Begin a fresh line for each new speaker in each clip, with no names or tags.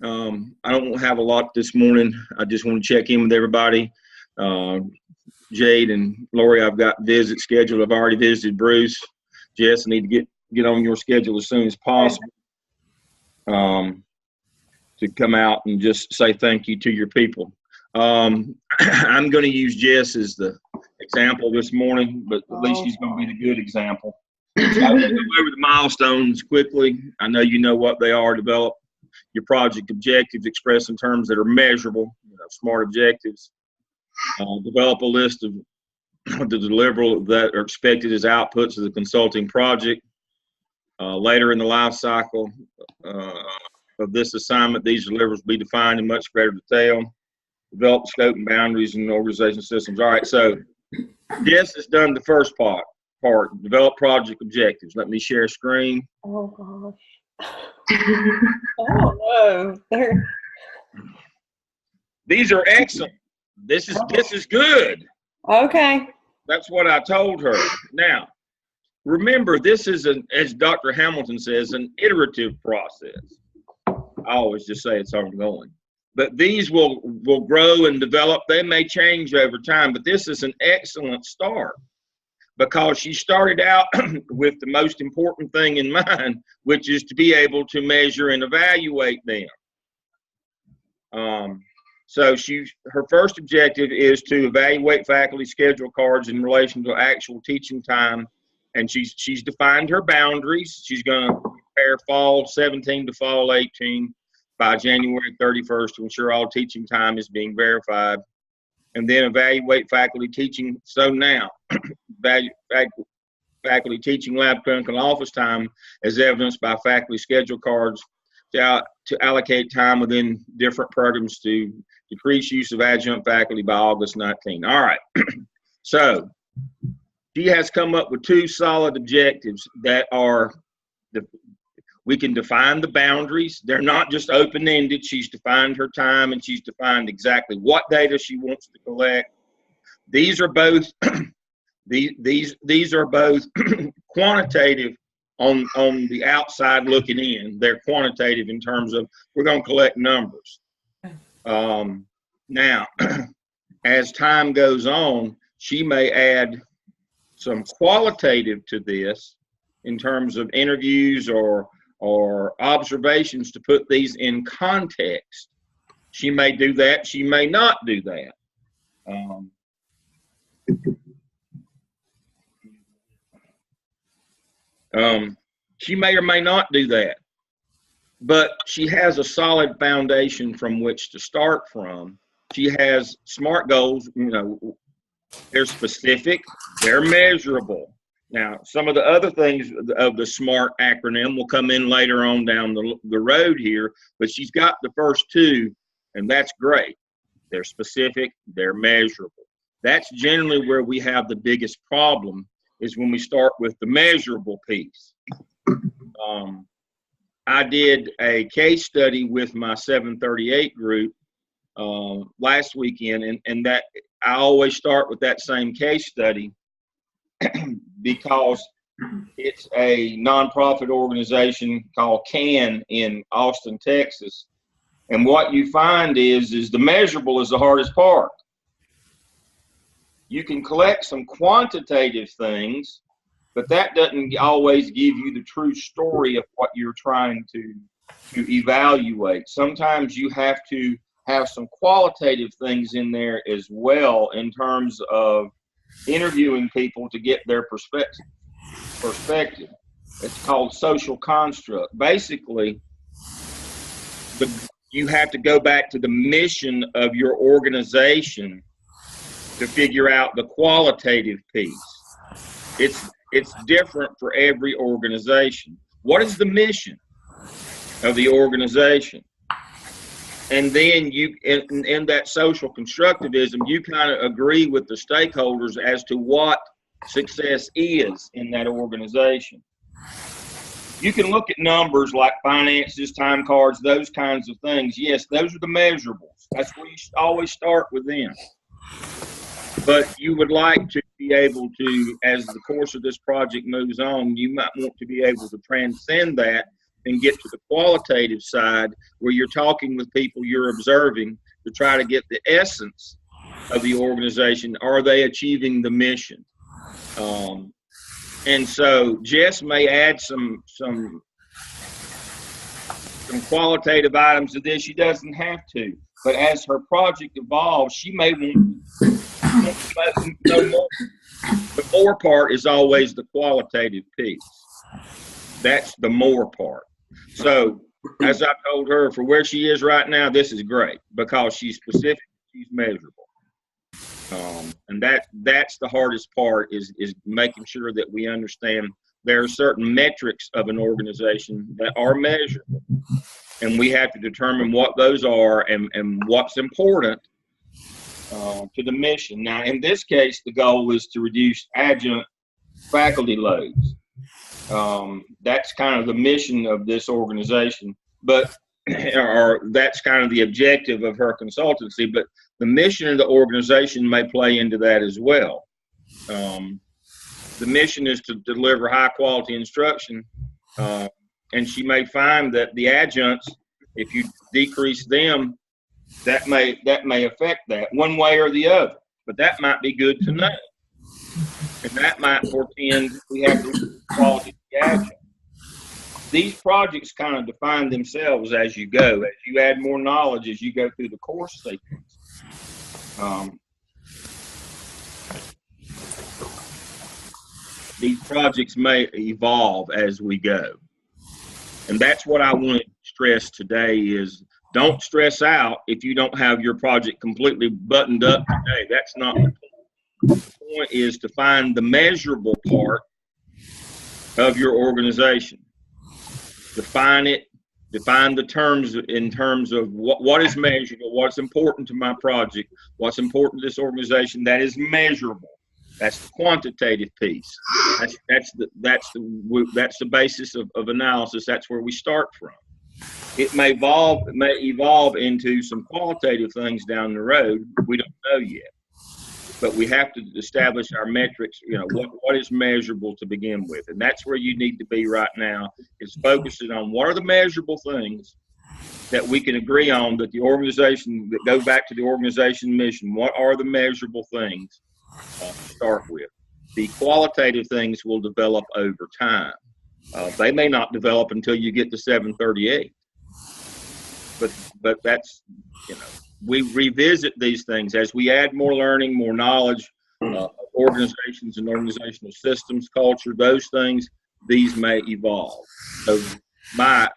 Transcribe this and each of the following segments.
I don't have a lot this morning. I just want to check in with everybody. Jade and Lori, I've got visits scheduled. I've already visited Bruce. Jess, I need to get on your schedule as soon as possible to come out and just say thank you to your people. I'm going to use Jess as the example this morning, but at least she's going to be the good example. So I'm going to go over the milestones quickly. I know you know what they are. Develop your project objectives expressed in terms that are measurable, SMART objectives. Develop a list of the deliverables that are expected as outputs of the consulting project. Later in the life cycle of this assignment, these deliverables will be defined in much greater detail. Develop scope and boundaries and organization systems. All right, so Jess has done the first part, develop project objectives. Let me share screen.
Oh, gosh. Oh, no.
These are excellent. This is good.
Okay.
That's what I told her. Now, remember, this is, as Dr. Hamilton says, an iterative process. I always just say it's ongoing. But these will grow and develop. They may change over time, but this is an excellent start because she started out with the most important thing in mind, which is to be able to measure and evaluate them. So her first objective is to evaluate faculty schedule cards in relation to actual teaching time, and she's defined her boundaries. She's going to prepare fall 17 to fall 18 by January 31st to ensure all teaching time is being verified, and then evaluate faculty teaching. So now, faculty teaching lab clinical office time as evidenced by faculty schedule cards to allocate time within different programs to decrease use of adjunct faculty by August 19. All right, so she has come up with two solid objectives that are we can define the boundaries. They're not just open-ended. She's defined her time and she's defined exactly what data she wants to collect. These are both these are both quantitative on the outside looking in. They're quantitative in terms of we're going to collect numbers. Now, as time goes on, she may add some qualitative to this in terms of interviews or observations to put these in context. She may do that. She may not do that. She may or may not do that. But she has a solid foundation from which to start from. She has SMART goals. They're specific. They're measurable. Now, some of the other things of the SMART acronym will come in later on down the road here, but she's got the first two, and that's great. They're specific, they're measurable. That's generally where we have the biggest problem, is when we start with the measurable piece. I did a case study with my 738 group last weekend, and that I always start with that same case study because it's a nonprofit organization called CAN in Austin, Texas. And what you find is the measurable is the hardest part. You can collect some quantitative things, but that doesn't always give you the true story of what you're trying to evaluate. Sometimes you have to have some qualitative things in there as well in terms of interviewing people to get their perspective. It's called social construct. Basically, you have to go back to the mission of your organization to figure out the qualitative piece. It's different for every organization. What is the mission of the organization? And then you, in that social constructivism, you kind of agree with the stakeholders as to what success is in that organization. You can look at numbers like finances, time cards, those kinds of things. Yes, those are the measurables. That's where you always start with them. But you would like to be able to, as the course of this project moves on, you might want to be able to transcend that and get to the qualitative side where you're talking with people you're observing to try to get the essence of the organization. Are they achieving the mission? And so Jess may add some qualitative items to this. She doesn't have to, but as her project evolves, she may want to know more. The more part is always the qualitative piece. That's the more part. So as I told her, for where she is right now, this is great because she's specific, she's measurable. And that's the hardest part is making sure that we understand there are certain metrics of an organization that are measurable. And we have to determine what those are and what's important to the mission. Now, in this case, the goal is to reduce adjunct faculty loads. That's kind of the mission of this organization, but or that's kind of the objective of her consultancy, but the mission of the organization may play into that as well. The mission is to deliver high quality instruction, and she may find that the adjuncts, if you decrease them, that may affect that one way or the other, but that might be good to know. And that might portend we have the quality of the adjunct. These projects kind of define themselves as you go, as you add more knowledge as you go through the course sequence. These projects may evolve as we go. And that's what I want to stress today is don't stress out if you don't have your project completely buttoned up today. That's not the point. The point is to find the measurable part of your organization. Define it, define the terms in terms of what is measurable, what's important to my project, what's important to this organization that is measurable. That's the quantitative piece. That's the basis of analysis. That's where we start from. It may evolve into some qualitative things down the road. We don't know yet, but we have to establish our metrics. You know, what is measurable to begin with, and that's where you need to be right now. Is focusing on what are the measurable things that we can agree on that the organization that go back to the organization mission. What are the measurable things to start with? The qualitative things will develop over time. They may not develop until you get to 738. But that's, you know, we revisit these things as we add more learning, more knowledge, organizations and organizational systems, culture, those things, these may evolve. So my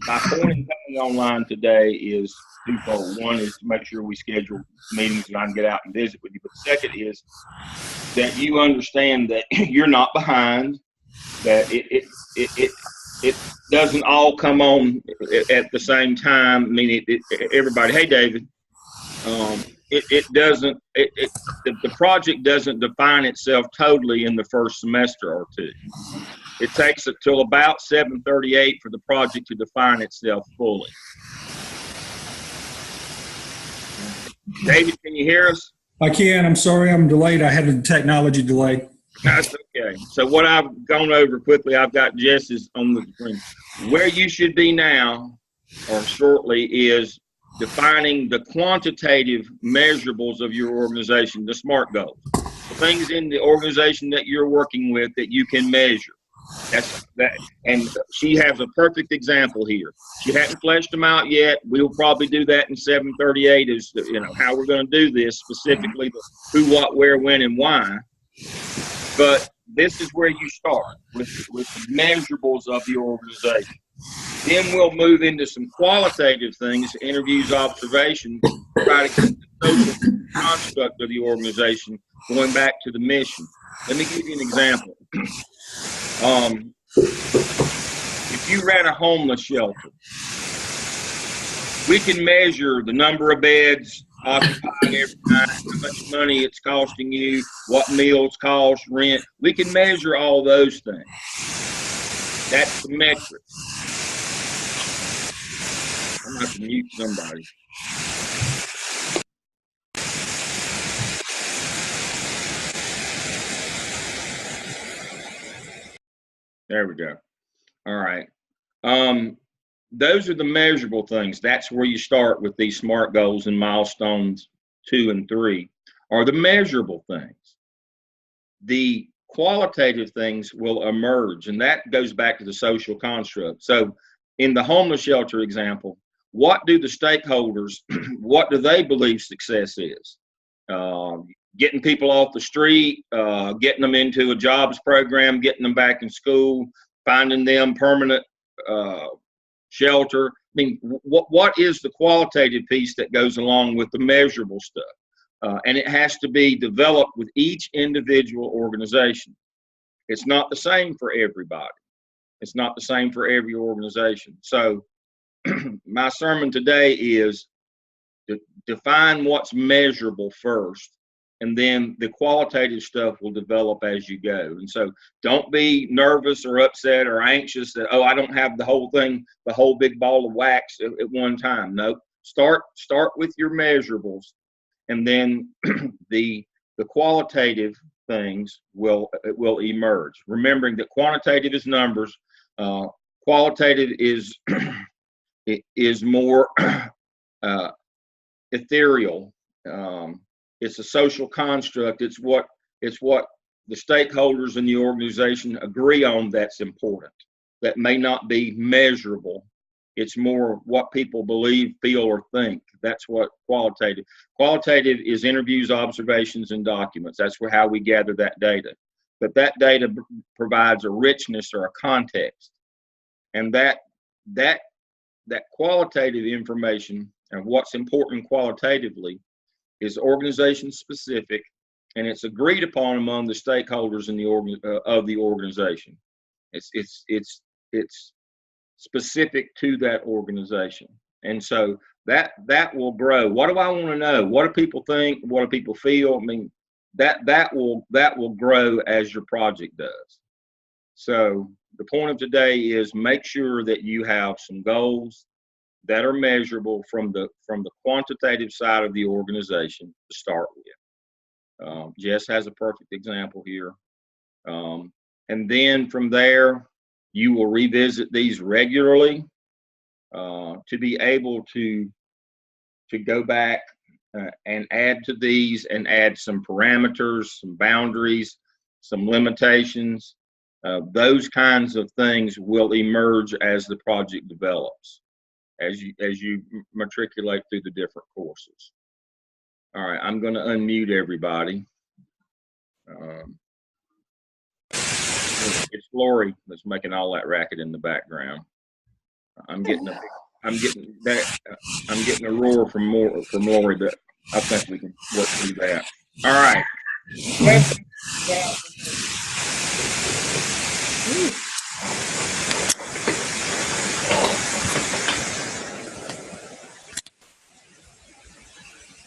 point in coming online today is twofold. One is to make sure we schedule meetings and I can get out and visit with you. But the second is that you understand that you're not behind, that it doesn't all come on at the same time. I mean, everybody, hey, David, the project doesn't define itself totally in the first semester or two. It takes until about 738 for the project to define itself fully. David, can you hear us?
I can. I'm sorry I'm delayed. I had a technology delay.
That's okay. So what I've gone over quickly, I've got Jess's on the screen. Where you should be now or shortly is defining the quantitative measurables of your organization, the SMART goals, the things in the organization that you're working with that you can measure. That's that, and she has a perfect example here. She hadn't fleshed them out yet. We'll probably do that in 738. Is how we're going to do this specifically: the who, what, where, when, and why. But this is where you start with the measurables of the organization. Then we'll move into some qualitative things: interviews, observations, try to get the social construct of the organization, going back to the mission. Let me give you an example. If you ran a homeless shelter, we can measure the number of beds occupied every night, how much money it's costing you, what meals cost, rent. We can measure all those things. That's the metric. I'm going to have to mute somebody. There we go. All right. Those are the measurable things. That's where you start with these SMART goals and milestones 2 and 3 are the measurable things. The qualitative things will emerge, and that goes back to the social construct. So in the homeless shelter example, what do the stakeholders, what do they believe success is? Getting people off the street, getting them into a jobs program, getting them back in school, finding them permanent shelter. I mean, what is the qualitative piece that goes along with the measurable stuff? And it has to be developed with each individual organization. It's not the same for everybody. It's not the same for every organization. So my sermon today is to define what's measurable first, and then the qualitative stuff will develop as you go. And so don't be nervous or upset or anxious that, oh, I don't have the whole thing, the whole big ball of wax at one time. No, start with your measurables, and then the qualitative things will emerge. Remembering that quantitative is numbers, qualitative is is more ethereal. It's a social construct. It's what the stakeholders in the organization agree on that's important. That may not be measurable. It's more what people believe, feel, or think. That's what qualitative. Qualitative is interviews, observations, and documents. That's how we gather that data. But that data provides a richness or a context, and that qualitative information and what's important qualitatively is organization specific, and it's agreed upon among the stakeholders in of the organization. It's specific to that organization, and so that will grow. What do I want to know? What do people think? What do people feel? I mean, that will grow as your project does. So the point of today is make sure that you have some goals that are measurable from the quantitative side of the organization to start with. Jess has a perfect example here. And then from there, you will revisit these regularly to be able to go back and add to these and add some parameters, some boundaries, some limitations. Those kinds of things will emerge as the project develops, as you matriculate through the different courses. All right, I'm going to unmute everybody. It's Lori that's making all that racket in the background. I'm getting a roar from Lori, but I think we can work through that. All right.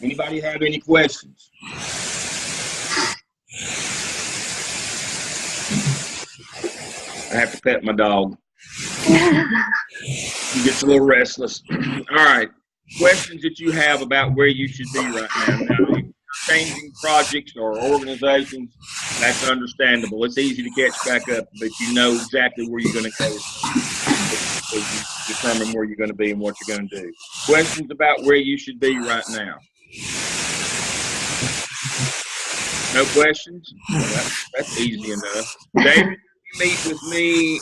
Anybody have any questions? I have to pet my dog. He gets a little restless. All right. Questions that you have about where you should be right now. Now, if you're changing projects or organizations, that's understandable. It's easy to catch back up, but you know exactly where you're going to go. So you determine where you're going to be and what you're going to do. Questions about where you should be right now? No questions? Well, that's easy enough. David, you meet with me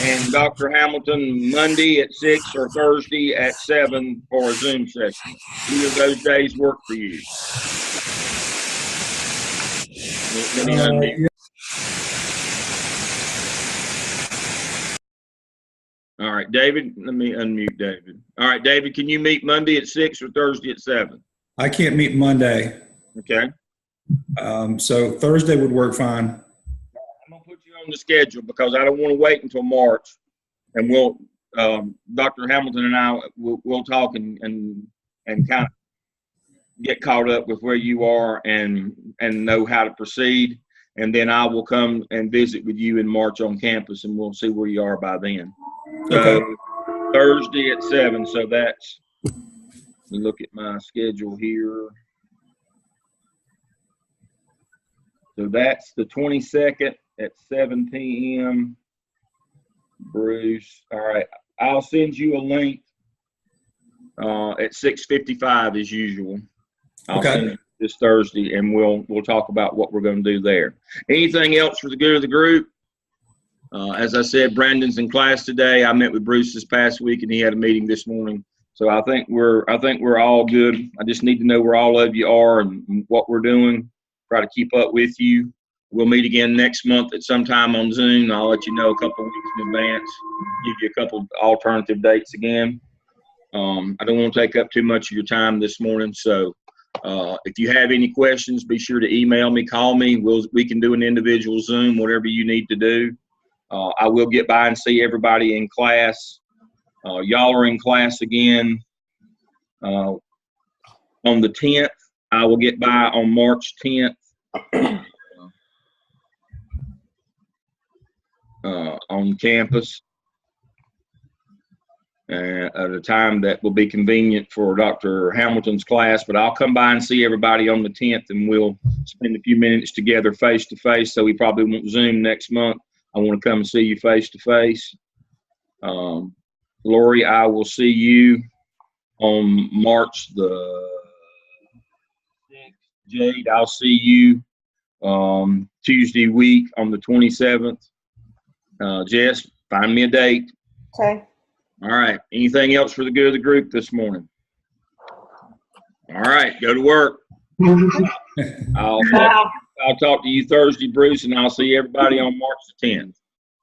and Dr. Hamilton Monday at 6 or Thursday at 7 for a Zoom session. Either of those days work for you? Let me unmute. All right, David, let me unmute David. All right, David, can you meet Monday at 6 or Thursday at 7?
I can't meet Monday.
Okay.
So Thursday would work fine.
I'm gonna put you on the schedule because I don't want to wait until March, and we'll Dr. Hamilton and I we'll talk and kind of get caught up with where you are and know how to proceed, and then I will come and visit with you in March on campus, and we'll see where you are by then.
Okay.
So Thursday at 7. So that's, let me look at my schedule here. So that's the 22nd at 7 p.m. Bruce. All right. I'll send you a link at 6:55 as usual. I'll send you this Thursday, and we'll talk about what we're going to do there. Anything else for the good of the group? As I said, Brandon's in class today. I met with Bruce this past week, and he had a meeting this morning. So I think we're all good. I just need to know where all of you are and what we're doing. Try to keep up with you. We'll meet again next month at some time on Zoom. I'll let you know a couple of weeks in advance. Give you a couple alternative dates again. I don't want to take up too much of your time this morning, so if you have any questions, be sure to email me, call me. We can do an individual Zoom, whatever you need to do. I will get by and see everybody in class. Y'all are in class again on the 10th. I will get by on March 10th on campus at a time that will be convenient for Dr. Hamilton's class. But I'll come by and see everybody on the 10th, and we'll spend a few minutes together face to face. So we probably won't Zoom next month. I want to come and see you face to face. Lori, I will see you on March the 6th. Jade, I'll see you Tuesday week on the 27th. Jess, find me a date.
Okay.
All right. Anything else for the good of the group this morning? All right. Go to work. I'll talk to you Thursday, Bruce, and I'll see everybody on March the 10th.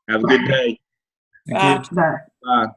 Have a good day.
Thank you.
Bye.
Bye.